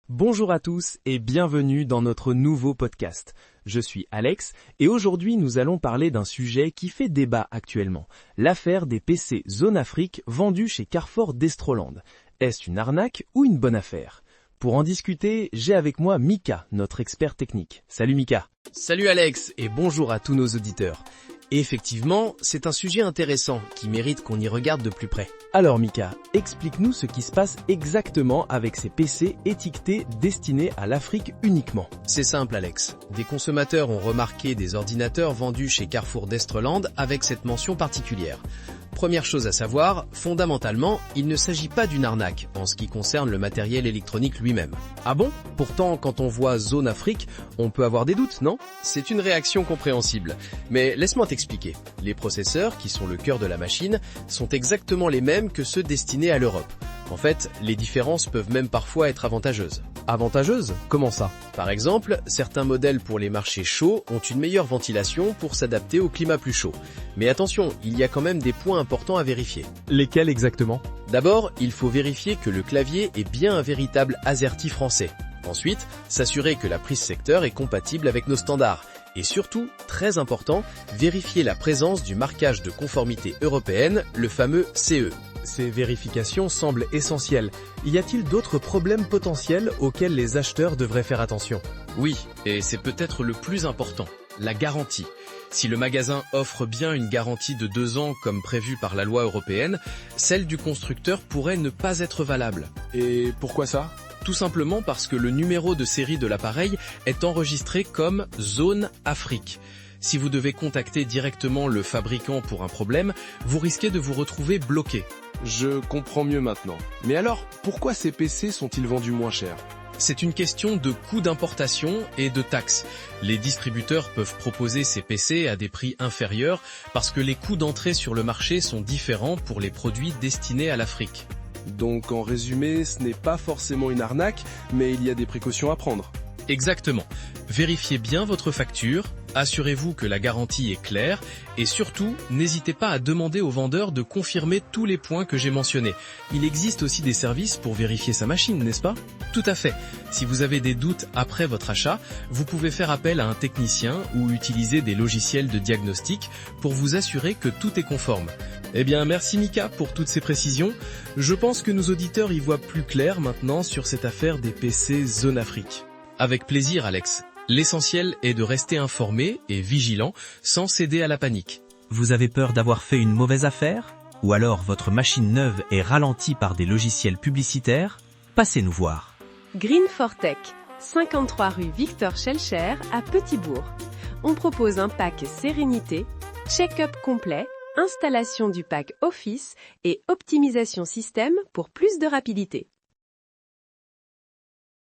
Bonjour à tous et bienvenue dans notre nouveau podcast. Je suis Alex et aujourd'hui nous allons parler d'un sujet qui fait débat actuellement, l'affaire des PC Zone Afrique vendus chez Carrefour d'Estroland. Est-ce une arnaque ou une bonne affaire ? Pour en discuter, j'ai avec moi Mika, notre expert technique. Salut Mika. Salut Alex et bonjour à tous nos auditeurs. Et effectivement, c'est un sujet intéressant qui mérite qu'on y regarde de plus près. Alors Mika, explique-nous ce qui se passe exactement avec ces PC étiquetés destinés à l'Afrique uniquement. C'est simple Alex. Des consommateurs ont remarqué des ordinateurs vendus chez Carrefour d'Estroland avec cette mention particulière. Première chose à savoir, fondamentalement, il ne s'agit pas d'une arnaque en ce qui concerne le matériel électronique lui-même. Ah bon ? Pourtant, quand on voit Zone Afrique, on peut avoir des doutes, non ? C'est une réaction compréhensible. Mais laisse-moi t'expliquer. Les processeurs, qui sont le cœur de la machine, sont exactement les mêmes que ceux destinés à l'Europe. En fait, les différences peuvent même parfois être avantageuses. Avantageuse ? Comment ça ? Par exemple, certains modèles pour les marchés chauds ont une meilleure ventilation pour s'adapter au climat plus chaud. Mais attention, il y a quand même des points importants à vérifier. Lesquels exactement ? D'abord, il faut vérifier que le clavier est bien un véritable AZERTY français. Ensuite, s'assurer que la prise secteur est compatible avec nos standards. Et surtout, très important, vérifier la présence du marquage de conformité européenne, le fameux CE. Ces vérifications semblent essentielles. Y a-t-il d'autres problèmes potentiels auxquels les acheteurs devraient faire attention ? Oui, et c'est peut-être le plus important, la garantie. Si le magasin offre bien une garantie de 2 ans comme prévu par la loi européenne, celle du constructeur pourrait ne pas être valable. Et pourquoi ça ? Tout simplement parce que le numéro de série de l'appareil est enregistré comme Zone Afrique. Si vous devez contacter directement le fabricant pour un problème, vous risquez de vous retrouver bloqué. Je comprends mieux maintenant. Mais alors, pourquoi ces PC sont-ils vendus moins cher ? C'est une question de coût d'importation et de taxes. Les distributeurs peuvent proposer ces PC à des prix inférieurs parce que les coûts d'entrée sur le marché sont différents pour les produits destinés à l'Afrique. Donc en résumé, ce n'est pas forcément une arnaque, mais il y a des précautions à prendre. Exactement. Vérifiez bien votre facture, assurez-vous que la garantie est claire et surtout, n'hésitez pas à demander au vendeur de confirmer tous les points que j'ai mentionnés. Il existe aussi des services pour vérifier sa machine, n'est-ce pas ? Tout à fait. Si vous avez des doutes après votre achat, vous pouvez faire appel à un technicien ou utiliser des logiciels de diagnostic pour vous assurer que tout est conforme. Eh bien, merci Mika pour toutes ces précisions. Je pense que nos auditeurs y voient plus clair maintenant sur cette affaire des PC Zone Afrique. Avec plaisir Alex. L'essentiel est de rester informé et vigilant sans céder à la panique. Vous avez peur d'avoir fait une mauvaise affaire ? Ou alors votre machine neuve est ralentie par des logiciels publicitaires ? Passez nous voir. Green4Tech, 53 rue Victor Schellcher à Petit-Bourg. On propose un pack sérénité, check-up complet, installation du pack Office et optimisation système pour plus de rapidité.